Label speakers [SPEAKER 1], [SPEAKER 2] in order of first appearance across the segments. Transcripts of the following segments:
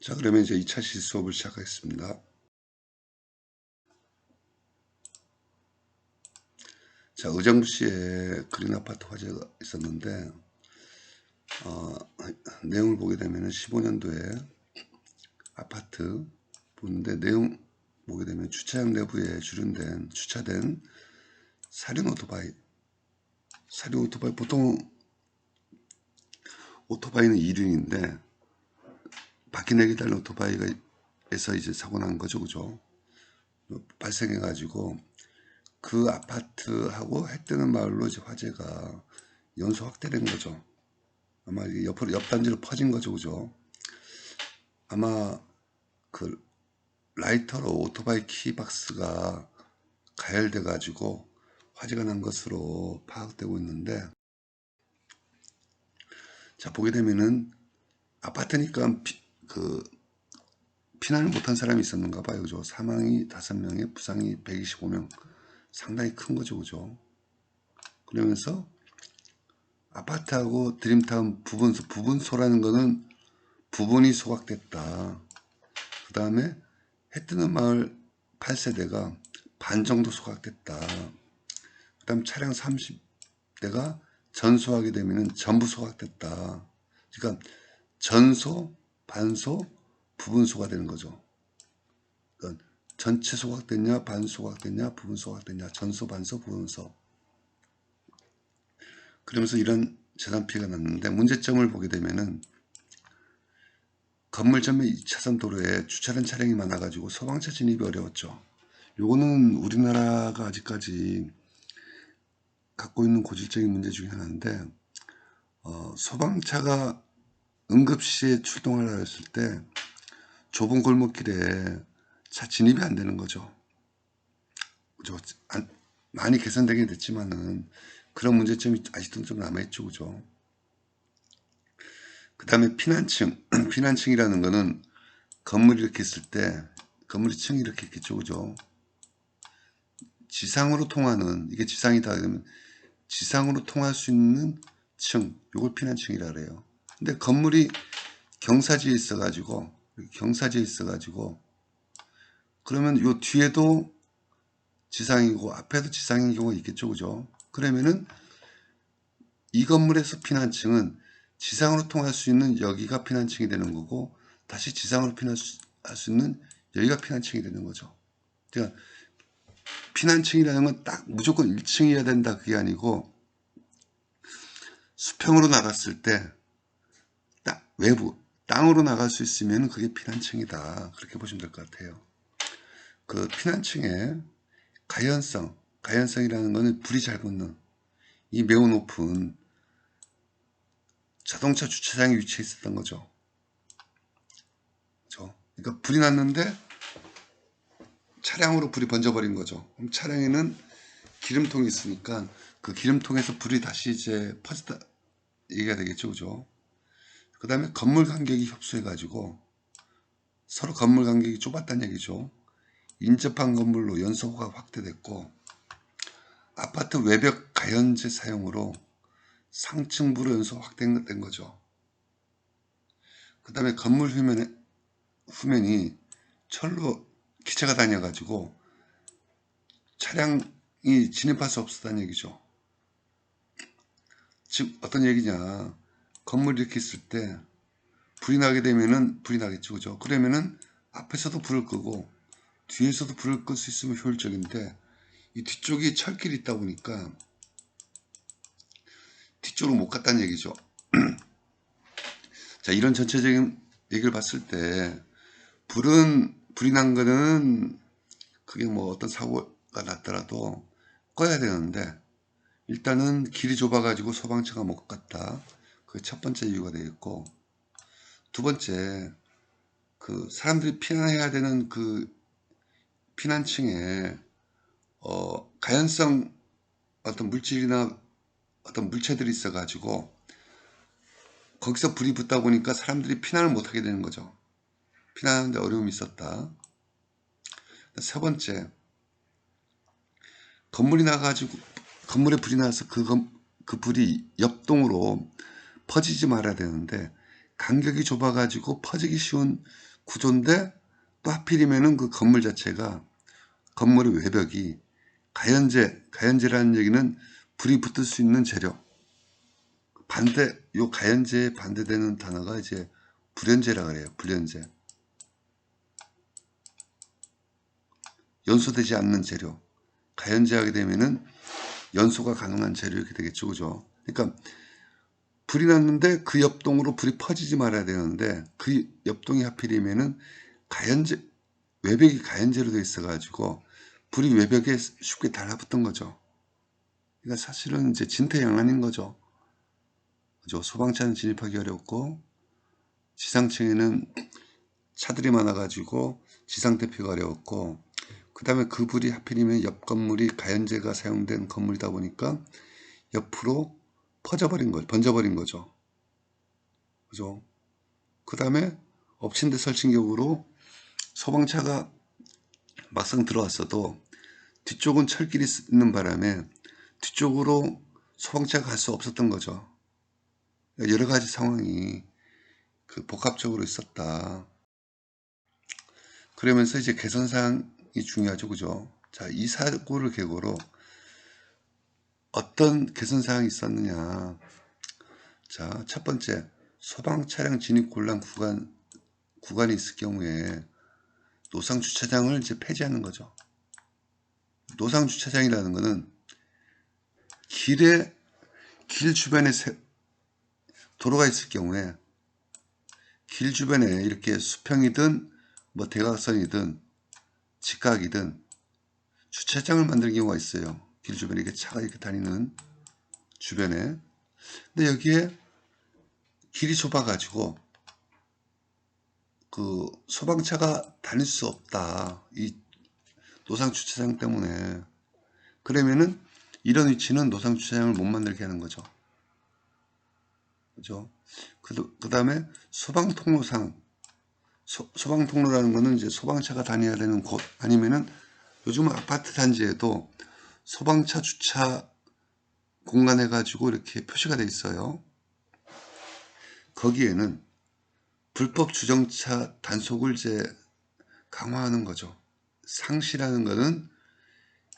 [SPEAKER 1] 자, 그러면 이제 2차 시 수업을 시작하겠습니다. 자, 의정부시에 그린 아파트 화재가 있었는데, 내용을 보게 되면 15년도에 아파트 보는데, 내용 보게 되면 주차장 내부에 주차된 사륜 오토바이, 보통 오토바이는 2륜인데, 바퀴 내기 달린 오토바이에서 이제 사고 난 거죠, 그죠? 발생해가지고, 그 아파트하고 해 뜨는 마을로 이제 화재가 연소 확대된 거죠. 아마 이게 옆 단지로 퍼진 거죠, 그죠? 아마 그 라이터로 오토바이 키박스가 가열돼 가지고 화재가 난 것으로 파악되고 있는데, 자, 보게 되면은 아파트니까 피난을 못한 사람이 있었는가 봐요, 그죠? 사망이 5명에 부상이 125명, 상당히 큰 거죠, 그죠? 그러면서 아파트하고 드림타운 부분소라는 거는 부분이 소각됐다. 그 다음에 해 뜨는 마을 8세대가 반 정도 소각됐다. 그 다음 차량 30대가 전소하게 되면 전부 소각됐다. 그러니까 전소, 반소, 부분소가 되는 거죠. 그러니까 전체 소각됐냐, 반 소각됐냐, 부분 소각됐냐, 전소, 반소, 부분소. 그러면서 이런 재산 피해가 났는데, 문제점을 보게 되면은 건물 전면 2차선 도로에 주차된 차량이 많아가지고 소방차 진입이 어려웠죠. 요거는 우리나라가 아직까지 갖고 있는 고질적인 문제 중에 하나인데, 소방차가 응급시에 출동하려 했을 때 좁은 골목길에 차 진입이 안 되는 거죠. 그죠? 많이 개선되긴 됐지만은 그런 문제점이 아직도 좀 남아있죠, 그죠? 그 다음에 피난층. 피난층이라는 거는 건물이 이렇게 있을 때, 건물이 층이 이렇게 있겠죠, 그죠? 지상으로 통하는, 이게 지상이다 그러면 지상으로 통할 수 있는 층, 요걸 피난층이라 그래요. 근데 건물이 경사지에 있어가지고, 그러면 요 뒤에도 지상이고 앞에도 지상인 경우가 있겠죠, 그죠? 그러면은 이 건물에서 피난층은 지상으로 통할 수 있는 여기가 피난층이 되는 거고, 다시 지상으로 할 수 있는 여기가 피난층이 되는 거죠. 그러니까 피난층이라는 건 딱 무조건 1층이어야 된다, 그게 아니고, 수평으로 나갔을 때 딱 외부 땅으로 나갈 수 있으면 그게 피난층이다, 그렇게 보시면 될 것 같아요. 그 피난층의 가연성이라는 거는 불이 잘 붙는, 이 매우 높은 자동차 주차장에 위치해 있었던 거죠. 그러니까 불이 났는데 차량으로 불이 번져버린 거죠. 그럼 차량에는 기름통이 있으니까 그 기름통에서 불이 다시 이제 퍼졌다, 얘기가 되겠죠, 그죠? 그 다음에 건물 간격이 협소해가지고 서로 건물 간격이 좁았다는 얘기죠. 인접한 건물로 연소가 확대됐고, 아파트 외벽 가연제 사용으로 상층부로 연소 확대된 거죠. 그 다음에 건물 후면이 철로 기체가 다녀가지고 차량이 진입할 수 없었다는 얘기죠. 즉 어떤 얘기냐, 건물이 이렇게 있을 때 불이 나게 되면은 불이 나겠죠, 그죠? 그러면은 앞에서도 불을 끄고 뒤에서도 불을 끌 수 있으면 효율적인데, 이 뒤쪽이 철길이 있다 보니까 뒤쪽으로 못 갔다는 얘기죠. 자, 이런 전체적인 얘기를 봤을 때 불이 난 거는 그게 뭐 어떤 사고가 났더라도 꺼야 되는데, 일단은 길이 좁아가지고 소방차가 못 갔다. 그게 첫 번째 이유가 되겠고, 두 번째, 그 사람들이 피난해야 되는 그 피난층에 가연성 어떤 물질이나 어떤 물체들이 있어가지고 거기서 불이 붙다 보니까 사람들이 피난을 못하게 되는 거죠. 피난하는데 어려움이 있었다. 세 번째, 건물에 불이 나서 그 불이 옆동으로 퍼지지 말아야 되는데, 간격이 좁아가지고 퍼지기 쉬운 구조인데 또 하필이면은 그 건물 자체가 건물의 외벽이 가연제라는 얘기는 불이 붙을 수 있는 재료. 요 가연제에 반대되는 단어가 이제 불연제라 그래요. 불연제. 연소되지 않는 재료. 가연제하게 되면은 연소가 가능한 재료 이렇게 되겠죠. 그죠? 그러니까 불이 났는데 그 옆동으로 불이 퍼지지 말아야 되는데 그 옆동이 하필이면은 외벽이 가연제로 되어 있어가지고 불이 외벽에 쉽게 달라붙은 거죠. 그러니까 사실은 이제 진퇴양난인 거죠. 그죠? 소방차는 진입하기 어렵고 지상층에는 차들이 많아가지고 지상 대피가 어려웠고 그 다음에 그 불이 하필이면 옆 건물이 가연제가 사용된 건물이다 보니까 옆으로 번져버린 거죠. 그죠? 그 다음에 엎친 데 설친 격으로 소방차가 막상 들어왔어도 뒤쪽은 철길이 있는 바람에 뒤쪽으로 소방차가 갈 수 없었던 거죠. 여러 가지 상황이 복합적으로 있었다. 그러면서 이제 개선사항이 중요하죠. 그죠? 자, 이 사고를 계기로 어떤 개선사항이 있었느냐. 자, 첫 번째, 소방 차량 진입 곤란 구간이 있을 경우에 노상 주차장을 이제 폐지하는 거죠. 노상 주차장이라는 것은 길 주변에 도로가 있을 경우에 길 주변에 이렇게 수평이든 뭐 대각선이든 직각이든 주차장을 만드는 경우가 있어요. 길 주변에 이렇게 차가 이렇게 다니는 주변에. 근데 여기에 길이 좁아가지고 그 소방차가 다닐 수 없다. 이 노상 주차장 때문에. 그러면은 이런 위치는 노상 주차장을 못 만들게 하는 거죠. 그죠? 그 다음에 소방 통로상. 소방 통로라는 거는 이제 소방차가 다녀야 되는 곳 아니면은 요즘은 아파트 단지에도 소방차 주차 공간 해가지고 이렇게 표시가 돼 있어요. 거기에는 불법 주정차 단속을 이제 강화하는 거죠. 상시라는 거는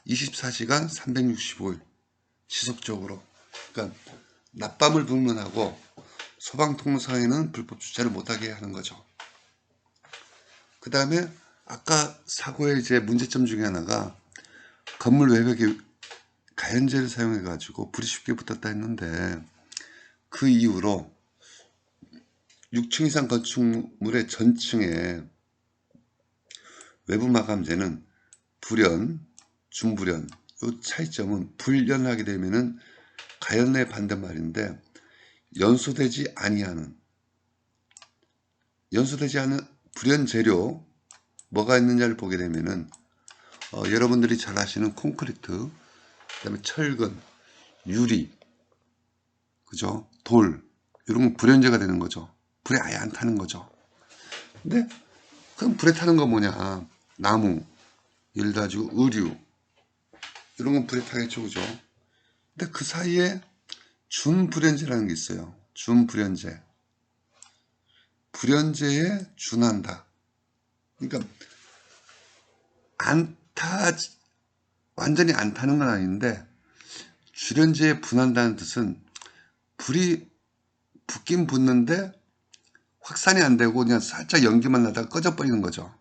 [SPEAKER 1] 24시간 365일 지속적으로. 그러니까 낮밤을 불문하고 소방 통로상에는 불법 주차를 못하게 하는 거죠. 그 다음에 아까 사고의 이제 문제점 중에 하나가 건물 외벽에 가연제를 사용해 가지고 불이 쉽게 붙었다 했는데 그 이후로 6층 이상 건축물의 전층에 외부 마감재는 불연, 중불연. 이 차이점은 불연하게 되면은 가연의 반대말인데 연소되지 않은 불연 재료 뭐가 있느냐를 보게 되면은 여러분들이 잘 아시는 콘크리트, 그다음에 철근, 유리, 그죠? 돌 이런 건 불연제가 되는 거죠. 불에 아예 안 타는 거죠. 근데 그럼 불에 타는 거 뭐냐? 나무, 예를 들어가지고 의류 이런 건 불에 타겠죠, 그죠? 근데 그 사이에 준불연제라는 게 있어요. 준불연제. 불연제에 준한다. 그러니까 완전히 안 타는 건 아닌데 줄연제에 분한다는 뜻은 불이 붙긴 붙는데 확산이 안 되고 그냥 살짝 연기만 나다가 꺼져버리는 거죠.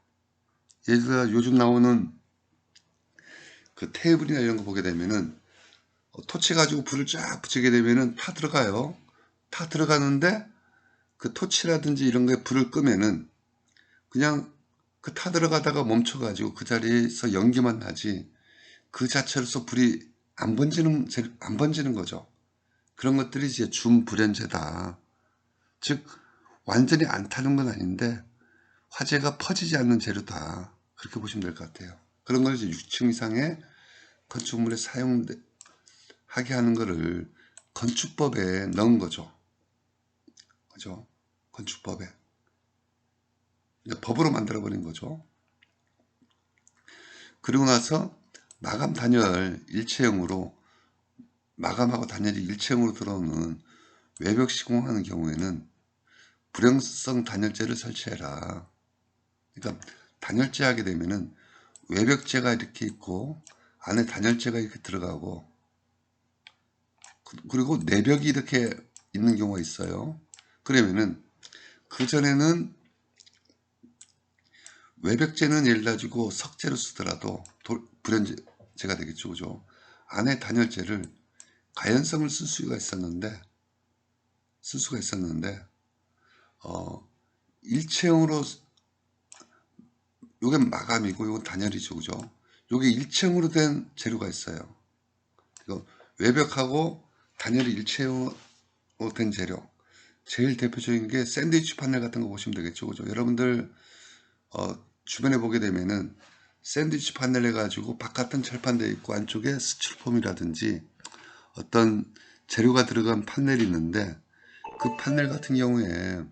[SPEAKER 1] 예를 들어 요즘 나오는 그 테이블이나 이런 거 보게 되면은 토치 가지고 불을 쫙 붙이게 되면은 타 들어가요. 타 들어가는데 그 토치라든지 이런 거에 불을 끄면은 그냥 그 타 들어가다가 멈춰가지고 그 자리에서 연기만 나지 그 자체로서 불이 안 번지는 거죠. 그런 것들이 이제 준불연제다. 즉 완전히 안 타는 건 아닌데 화재가 퍼지지 않는 재료다. 그렇게 보시면 될 것 같아요. 그런 걸 이제 6층 이상의 건축물에 사용하게 하는 거를 건축법에 넣은 거죠. 그죠? 건축법에. 법으로 만들어버린 거죠. 그리고 나서 마감 단열 일체형으로 마감하고 단열이 일체형으로 들어오는 외벽 시공하는 경우에는 불연성 단열재를 설치해라. 그러니까 단열재 하게 되면은 외벽재가 이렇게 있고 안에 단열재가 이렇게 들어가고 그리고 내벽이 이렇게 있는 경우가 있어요. 그러면은 그전에는 외벽재는 예를 가지고 석재로 쓰더라도 불연재가 되겠죠. 그죠? 안에 단열재를 가연성을 쓸 수가 있었는데 일체형으로 요게 마감이고 요건 단열이죠. 그죠? 요게 일체형으로 된 재료가 있어요. 이거 외벽하고 단열이 일체형으로 된 재료. 제일 대표적인 게 샌드위치 판넬 같은 거 보시면 되겠죠. 그죠? 여러분들 주변에 보게 되면은 샌드위치 판넬 해가지고 바깥은 철판되어 있고 안쪽에 스티로폼이라든지 어떤 재료가 들어간 판넬이 있는데 그 판넬 같은 경우에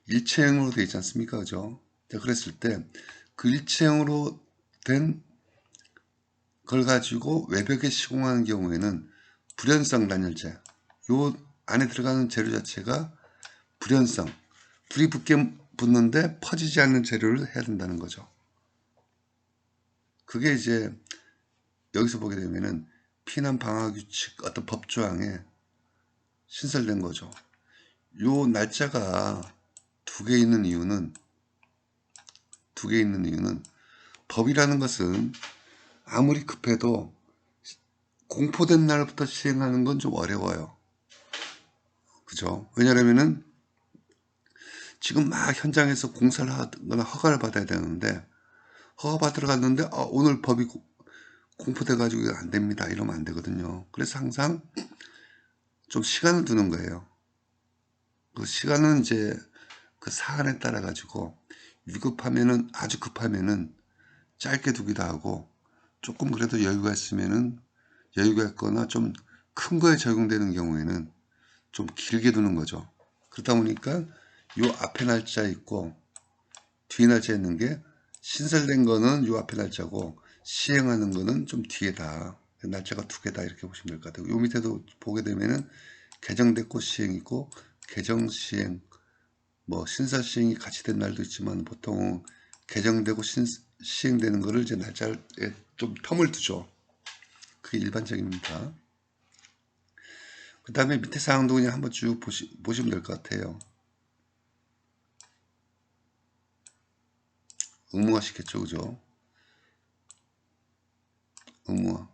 [SPEAKER 1] 일체형으로 되어 있지 않습니까? 그죠? 그랬을 때 그 일체형으로 된 걸 가지고 외벽에 시공하는 경우에는 불연성 단열재, 요 안에 들어가는 재료 자체가 불연성, 불이 붙는데 퍼지지 않는 재료를 해야 된다는 거죠. 그게 이제 여기서 보게 되면은 피난 방화 규칙 어떤 법조항에 신설된 거죠. 요 날짜가 두 개 있는 이유는 법이라는 것은 아무리 급해도 공포된 날부터 시행하는 건 좀 어려워요. 그죠? 왜냐하면은 지금 막 현장에서 공사를 하거나 허가를 받아야 되는데 허가 받으러 갔는데 오늘 법이 공포돼 가지고 안 됩니다 이러면 안 되거든요. 그래서 항상 좀 시간을 두는 거예요. 그 시간은 이제 그 사안에 따라 가지고 위급하면은 아주 급하면은 짧게 두기도 하고 조금 그래도 여유가 있거나 좀 큰 거에 적용되는 경우에는 좀 길게 두는 거죠. 그러다 보니까 요 앞에 날짜 있고 뒤에 날짜 있는 게 신설된 거는 요 앞에 날짜고 시행하는 거는 좀 뒤에다. 날짜가 두 개다 이렇게 보시면 될 것 같아요. 요 밑에도 보게 되면은 개정됐고 시행 있고 개정 시행 뭐 신설 시행이 같이 된 날도 있지만 보통 개정되고 시행되는 거를 이제 날짜에 좀 텀을 두죠. 그게 일반적입니다. 그 다음에 밑에 사항도 그냥 한번 쭉 보시면 될 것 같아요. 의무화 시켰죠. 그죠? 의무화.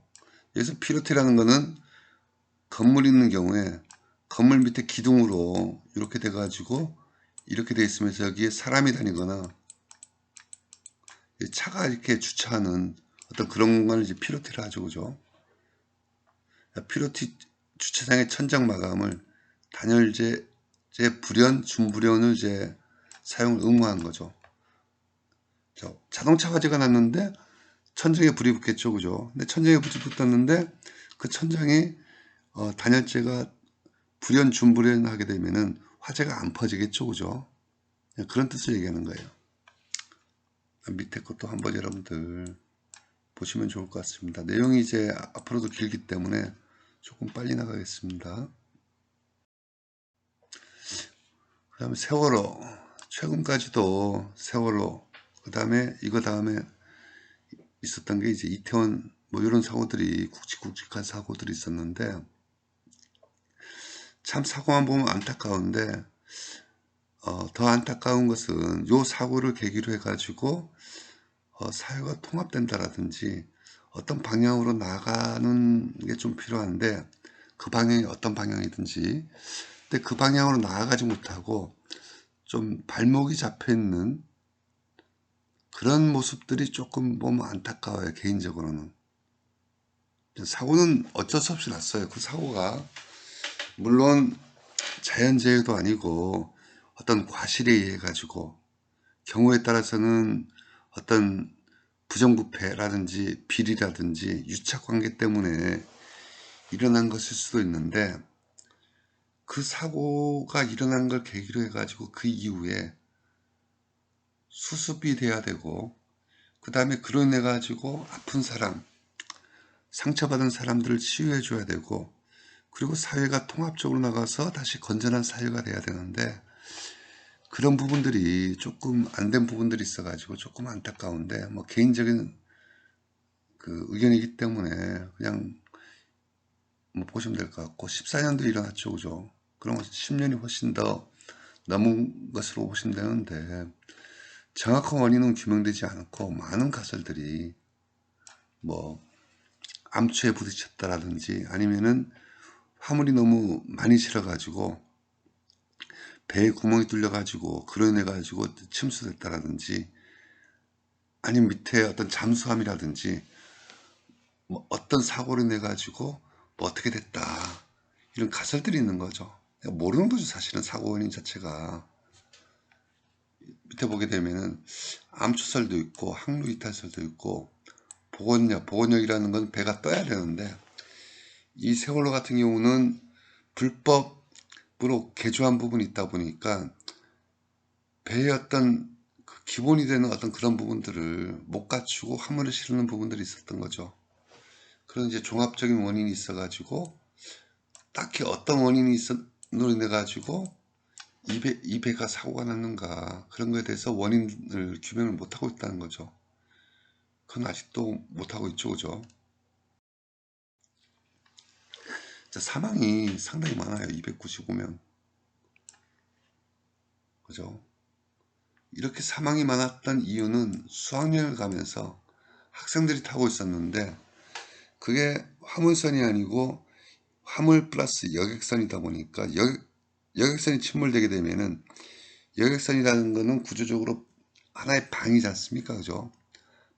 [SPEAKER 1] 여기서 피로티라는 거는 건물 있는 경우에 건물 밑에 기둥으로 이렇게 돼 가지고 이렇게 돼 있으면서 여기에 사람이 다니거나 차가 이렇게 주차하는 어떤 그런 공간을 이제 피로티라 하죠. 그죠? 피로티 주차장의 천장 마감을 단열재 불연, 준불연을 이제 사용을 의무화한 거죠. 자동차 화재가 났는데 천장에 불이 붙겠죠. 그죠? 근데 천장에 불이 붙었는데 그 천장이 단열재가 불연, 준불연 하게 되면은 화재가 안 퍼지겠죠. 그죠? 그런 뜻을 얘기하는 거예요. 밑에 것도 한번 여러분들 보시면 좋을 것 같습니다. 내용이 이제 앞으로도 길기 때문에 조금 빨리 나가겠습니다. 그 다음에 세월호. 최근까지도 세월호. 그 다음에 이거 다음에 있었던 게 이제 이태원 뭐 이런 사고들이 굵직굵직한 사고들이 있었는데 참 사고만 보면 안타까운데 더 안타까운 것은 요 사고를 계기로 해가지고 사회가 통합된다라든지 어떤 방향으로 나가는 게 좀 필요한데 그 방향이 어떤 방향이든지 근데 그 방향으로 나아가지 못하고 좀 발목이 잡혀 있는 그런 모습들이 조금 보면 안타까워요. 개인적으로는. 사고는 어쩔 수 없이 났어요. 그 사고가 물론 자연재해도 아니고 어떤 과실에 의해 가지고 경우에 따라서는 어떤 부정부패라든지 비리라든지 유착관계 때문에 일어난 것일 수도 있는데 그 사고가 일어난 걸 계기로 해가지고 그 이후에 수습이 돼야 되고 그 다음에 그로 인해 가지고 아픈 사람 상처받은 사람들을 치유해 줘야 되고 그리고 사회가 통합적으로 나가서 다시 건전한 사회가 돼야 되는데 그런 부분들이 조금 안 된 부분들이 있어가지고 조금 안타까운데, 뭐 개인적인 그 의견이기 때문에 그냥 뭐 보시면 될 것 같고, 14년도 일어났죠, 그죠? 그럼 10년이 훨씬 더 넘은 것으로 보시면 되는데, 정확한 원인은 규명되지 않고 많은 가설들이 뭐 암초에 부딪혔다라든지 아니면은 화물이 너무 많이 실어가지고 배에 구멍이 뚫려가지고 그로 인해 가지고 침수됐다라든지 아니면 밑에 어떤 잠수함이라든지 뭐 어떤 사고로 인해 가지고 뭐 어떻게 됐다, 이런 가설들이 있는 거죠. 모르는 거죠, 사실은. 사고 원인 자체가 밑에 보게 되면은 암초설도 있고 항로 이탈설도 있고 보건력이라는 건 배가 떠야 되는데, 이 세월호 같은 경우는 불법으로 개조한 부분이 있다 보니까 배의 어떤 그 기본이 되는 어떤 그런 부분들을 못 갖추고 화물을 실는 부분들이 있었던 거죠. 그런 이제 종합적인 원인이 있어가지고 딱히 어떤 원인이 있었노 인해 가지고 이 배가 사고가 났는가, 그런 거에 대해서 원인을 규명을 못하고 있다는 거죠. 그건 아직도 못하고 있죠, 그죠? 사망이 상당히 많아요. 295명. 그죠? 이렇게 사망이 많았던 이유는 수학여행을 가면서 학생들이 타고 있었는데, 그게 화물선이 아니고 화물 플러스 여객선이다 보니까 여객선이 침몰되게 되면은, 여객선이라는 거는 구조적으로 하나의 방이지 않습니까? 그죠?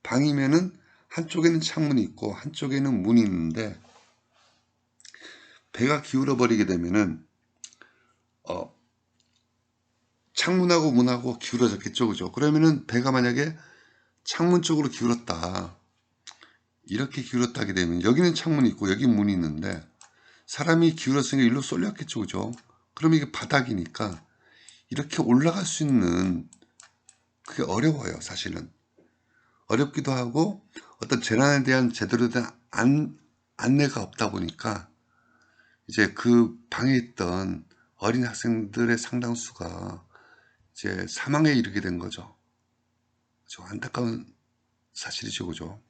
[SPEAKER 1] 방이면은 한쪽에는 창문이 있고 한쪽에는 문이 있는데, 배가 기울어 버리게 되면은 창문하고 문하고 기울어졌겠죠, 그죠? 그러면은 배가 만약에 창문 쪽으로 기울었다, 이렇게 기울었다 하게 되면 여기는 창문이 있고 여기 문이 있는데 사람이 기울었으니까 일로 쏠렸겠죠, 그죠? 그럼 이게 바닥이니까 이렇게 올라갈 수 있는, 그게 어려워요, 사실은. 어렵기도 하고 어떤 재난에 대한 제대로 된 안내가 없다 보니까 이제 그 방에 있던 어린 학생들의 상당수가 이제 사망에 이르게 된 거죠. 저 안타까운 사실이죠, 그죠?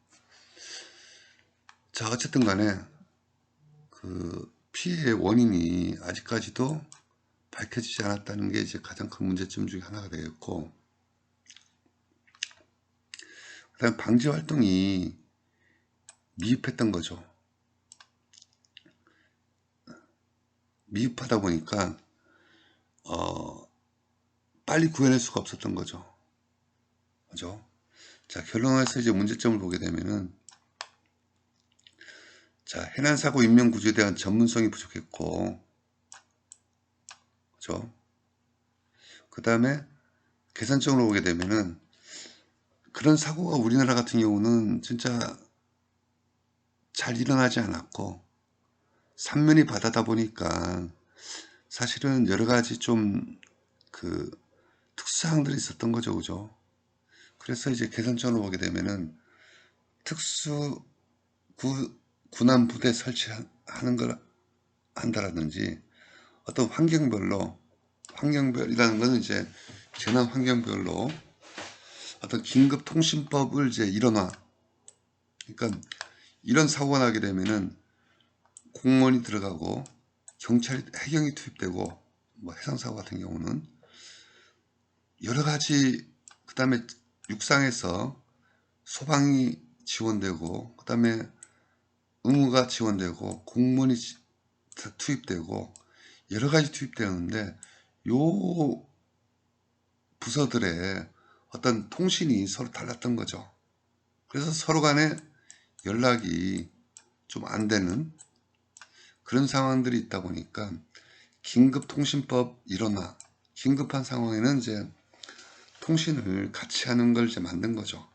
[SPEAKER 1] 자, 어쨌든 간에 그 피해의 원인이 아직까지도 밝혀지지 않았다는 게 이제 가장 큰 문제점 중에 하나가 되겠고, 그다음 방지 활동이 미흡했던 거죠. 미흡하다 보니까 빨리 구해낼 수가 없었던 거죠. 그죠? 자, 결론에서 이제 문제점을 보게 되면은, 자, 해난사고 인명구조에 대한 전문성이 부족했고, 그죠? 그 다음에 개선적으로 보게 되면은, 그런 사고가 우리나라 같은 경우는 진짜 잘 일어나지 않았고, 삼면이 바다다 보니까 사실은 여러 가지 좀 그 특수사항들이 있었던 거죠, 그죠? 그래서 이제 개선적으로 보게 되면은 특수 군함 부대 설치하는 걸 한다라든지, 어떤 환경별이라는 것은 이제 재난 환경별로 어떤 긴급 통신법을 이제 일어나. 그러니까 이런 사고가 나게 되면은 공무원이 들어가고 해경이 투입되고, 뭐 해상사고 같은 경우는 여러 가지, 그 다음에 육상에서 소방이 지원되고, 그 다음에 의무가 지원되고, 공무원이 투입되고, 여러 가지 투입되는데, 요 부서들의 어떤 통신이 서로 달랐던 거죠. 그래서 서로 간에 연락이 좀 안 되는 그런 상황들이 있다 보니까 긴급통신법 일어나, 긴급한 상황에는 이제 통신을 같이 하는 걸 이제 만든 거죠.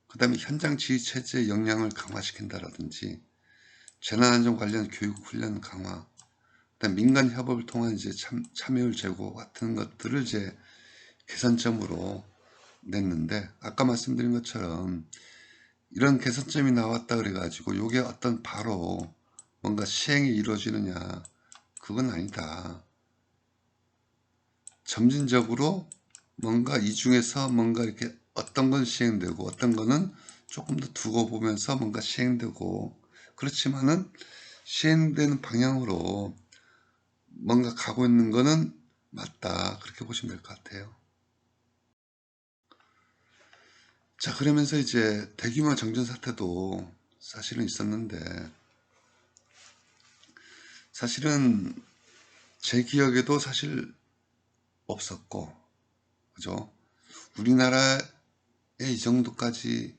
[SPEAKER 1] 그 다음에 현장 지휘 체제 역량을 강화시킨다라든지, 재난안전 관련 교육 훈련 강화, 그다음 민간 협업을 통한 이제 참여율 제고 같은 것들을 이제 개선점으로 냈는데, 아까 말씀드린 것처럼 이런 개선점이 나왔다 그래가지고 요게 어떤 바로 뭔가 시행이 이루어지느냐, 그건 아니다. 점진적으로 뭔가 이 중에서 뭔가 이렇게 어떤 건 시행되고 어떤 거는 조금 더 두고 보면서 뭔가 시행되고, 그렇지만은 시행되는 방향으로 뭔가 가고 있는 거는 맞다, 그렇게 보시면 될 것 같아요. 자, 그러면서 이제 대규모 정전 사태도 사실은 있었는데, 사실은 제 기억에도 사실 없었고, 그죠? 우리나라에 이 정도까지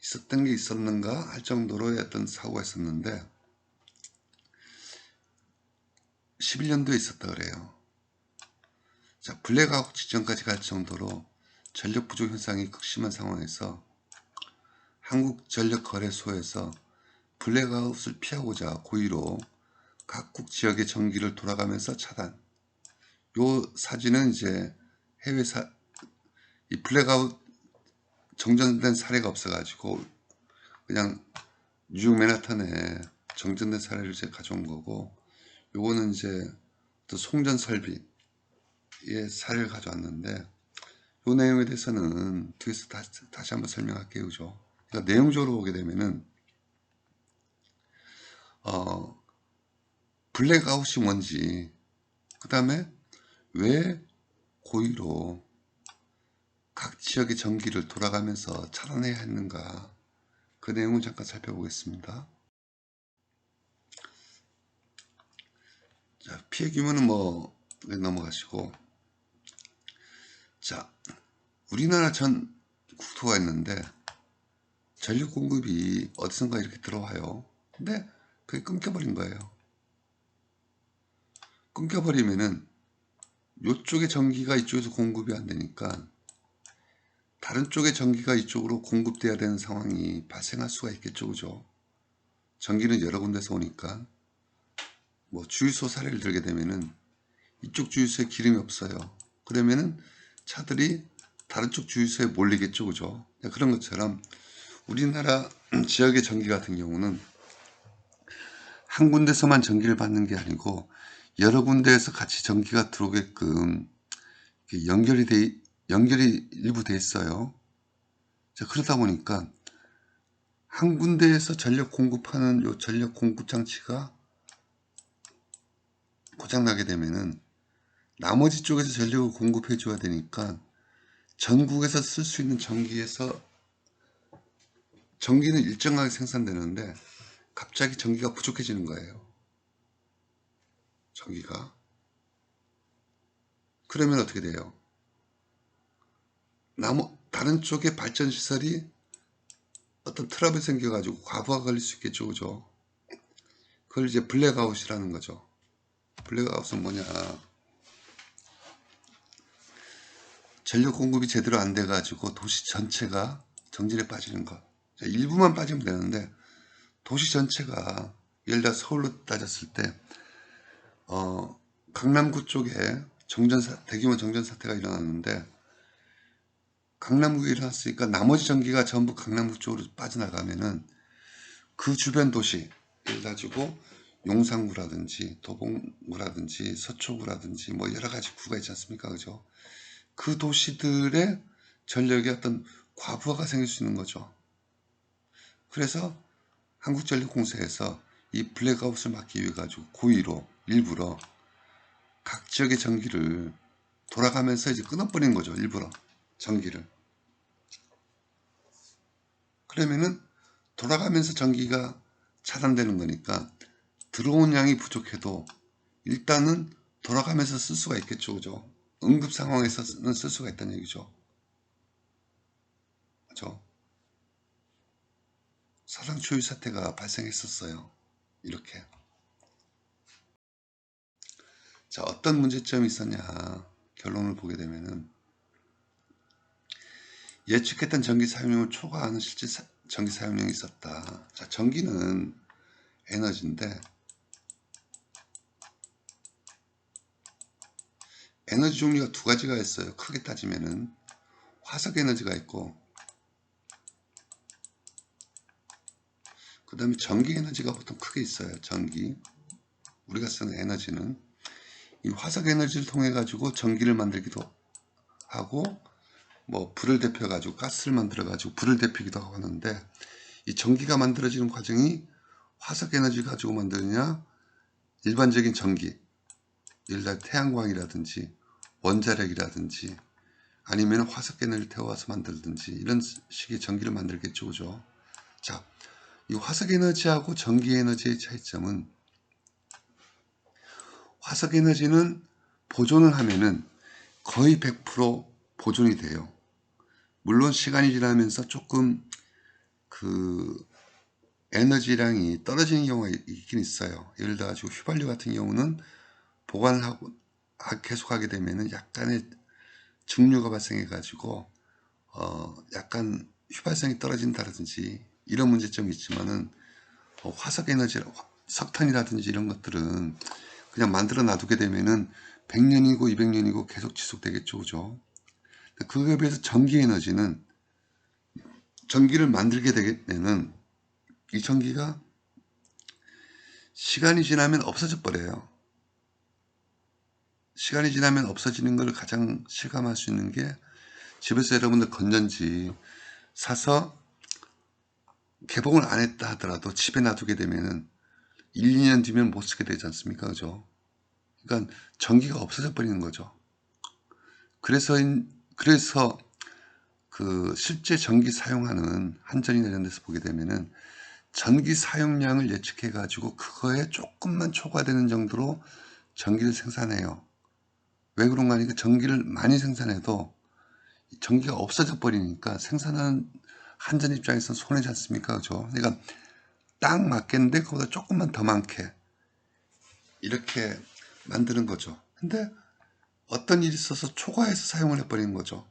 [SPEAKER 1] 있었던 게 있었는가 할 정도로의 어떤 사고가 있었는데, 11년도에 있었다 그래요. 자, 블랙아웃 직전까지 갈 정도로 전력 부족 현상이 극심한 상황에서 한국전력거래소에서 블랙아웃을 피하고자 고의로 각국 지역의 전기를 돌아가면서 차단. 요 사진은 이제 이 블랙아웃 정전된 사례가 없어가지고 그냥 뉴욕 맨하탄에 정전된 사례를 제가 가져온 거고, 요거는 이제 또 송전 설비의 사례를 가져왔는데, 요 내용에 대해서는 뒤에서 다시 한번 설명할게요. 그죠? 그러니까 내용적으로 보게 되면은, 블랙아웃이 뭔지, 그 다음에 왜 고의로 각 지역의 전기를 돌아가면서 차단해야 했는가, 그 내용을 잠깐 살펴보겠습니다. 자, 피해 규모는 뭐 넘어가시고, 자, 우리나라 전 국토가 있는데 전력 공급이 어디선가 이렇게 들어와요. 근데 그게 끊겨버린 거예요. 끊겨버리면은 이쪽에 전기가 이쪽에서 공급이 안 되니까 다른 쪽의 전기가 이쪽으로 공급돼야 되는 상황이 발생할 수가 있겠죠. 그죠? 전기는 여러 군데서 오니까. 뭐 주유소 사례를 들게 되면은 이쪽 주유소에 기름이 없어요. 그러면은 차들이 다른 쪽 주유소에 몰리겠죠. 그죠? 그런 것처럼 우리나라 지역의 전기 같은 경우는 한 군데서만 전기를 받는 게 아니고 여러 군데에서 같이 전기가 들어오게끔 연결이 일부 돼 있어요. 자, 그러다 보니까 한 군데에서 전력 공급하는 요 전력 공급 장치가 고장나게 되면은 나머지 쪽에서 전력을 공급해 줘야 되니까 전국에서 쓸 수 있는 전기에서 전기는 일정하게 생산되는데 갑자기 전기가 부족해지는 거예요. 전기가. 그러면 어떻게 돼요? 다른 쪽에 발전시설이 어떤 트러블이 생겨가지고 과부하 걸릴 수 있겠죠. 그죠? 그걸 이제 블랙아웃이라는 거죠. 블랙아웃은 뭐냐? 전력 공급이 제대로 안 돼가지고 도시 전체가 정진에 빠지는 것. 일부만 빠지면 되는데 도시 전체가, 예를 들어 서울로 따졌을 때 강남구 쪽에 대규모 정전 사태가 일어났는데, 강남구에 일어났으니까 나머지 전기가 전부 강남구 쪽으로 빠져나가면은 그 주변 도시, 예를 가지고 용산구라든지 도봉구라든지 서초구라든지 뭐 여러 가지 구가 있지 않습니까? 그죠? 그 도시들의 전력에 어떤 과부하가 생길 수 있는 거죠. 그래서 한국전력공사에서 이 블랙아웃을 막기 위해 가지고 고의로 일부러 각 지역의 전기를 돌아가면서 이제 끊어버린 거죠. 일부러 전기를. 그러면은 돌아가면서 전기가 차단되는 거니까 들어온 양이 부족해도 일단은 돌아가면서 쓸 수가 있겠죠. 그죠? 응급 상황에서는 쓸 수가 있다는 얘기죠. 그죠? 사상 초유 사태가 발생했었어요. 이렇게. 자, 어떤 문제점이 있었냐. 결론을 보게 되면은 예측했던 전기 사용량을 초과하는 실제 전기 사용량이 있었다. 자, 전기는 에너지인데 에너지 종류가 두 가지가 있어요. 크게 따지면은 화석 에너지가 있고, 그 다음에 전기 에너지가 보통 크게 있어요. 전기, 우리가 쓰는 에너지는 이 화석 에너지를 통해 가지고 전기를 만들기도 하고 뭐 불을 데펴 가지고 가스를 만들어 가지고 불을 데피기도 하고 하는데, 이 전기가 만들어지는 과정이 화석 에너지를 가지고 만드느냐 일반적인 전기, 예를 들어 태양광이라든지 원자력이라든지 아니면 화석 에너지를 태워서 만들든지 이런 식의 전기를 만들겠죠, 그죠? 자, 이 화석 에너지하고 전기 에너지의 차이점은, 화석 에너지는 보존을 하면은 거의 100% 보존이 돼요. 물론 시간이 지나면서 조금 그 에너지량이 떨어지는 경우가 있긴 있어요. 예를 들어 가지고 휘발유 같은 경우는 보관을 하고 계속하게 되면은 약간의 증류가 발생해 가지고 약간 휘발성이 떨어진다든지 이런 문제점이 있지만은 화석 에너지, 석탄이라든지 이런 것들은 그냥 만들어 놔두게 되면은 100년이고 200년이고 계속 지속되겠죠, 그죠? 그거에 비해서 전기 에너지는, 전기를 만들게 되면 이 전기가 시간이 지나면 없어져 버려요. 시간이 지나면 없어지는 걸 가장 실감할 수 있는 게, 집에서 여러분들 건전지 사서 개봉을 안 했다 하더라도 집에 놔두게 되면은 1, 2년 뒤면 못 쓰게 되지 않습니까? 그죠? 그러니까 전기가 없어져 버리는 거죠. 그래서 그 실제 전기 사용하는 한전이나 이런 데서 보게 되면은 전기 사용량을 예측해 가지고 그거에 조금만 초과되는 정도로 전기를 생산해요. 왜 그런가 하니까 전기를 많이 생산해도 전기가 없어져 버리니까 생산하는 한전 입장에서는 손해지 않습니까? 그죠? 그러니까 딱 맞겠는데 그보다 조금만 더 많게 이렇게 만드는 거죠. 근데 어떤 일이 있어서 초과해서 사용을 해버리는 거죠.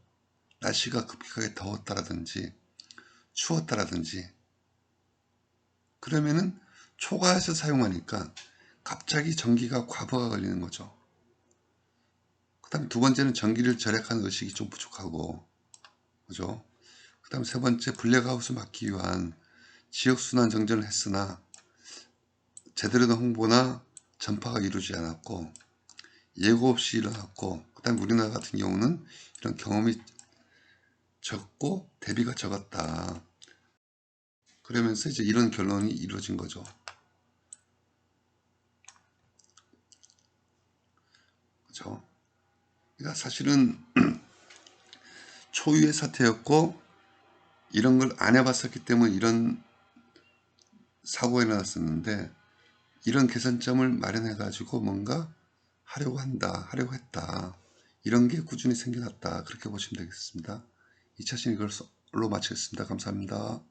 [SPEAKER 1] 날씨가 급격하게 더웠다라든지 추웠다라든지 그러면은 초과해서 사용하니까 갑자기 전기가 과부하가 걸리는 거죠. 그 다음 두 번째는 전기를 절약하는 의식이 좀 부족하고, 그죠? 그 다음 세 번째, 블랙아웃을 막기 위한 지역순환 정전을 했으나 제대로 된 홍보나 전파가 이루어지지 않았고 예고 없이 일어났고, 그 다음 우리나라 같은 경우는 이런 경험이 적고 대비가 적었다. 그러면서 이제 이런 결론이 이루어진 거죠. 그죠? 그러니까 사실은 초유의 사태였고 이런 걸 안 해봤었기 때문에 이런 사고가 일어났었는데, 이런 개선점을 마련해 가지고 뭔가 하려고 했다, 이런 게 꾸준히 생겨났다, 그렇게 보시면 되겠습니다. 2차신 이걸로 마치겠습니다. 감사합니다.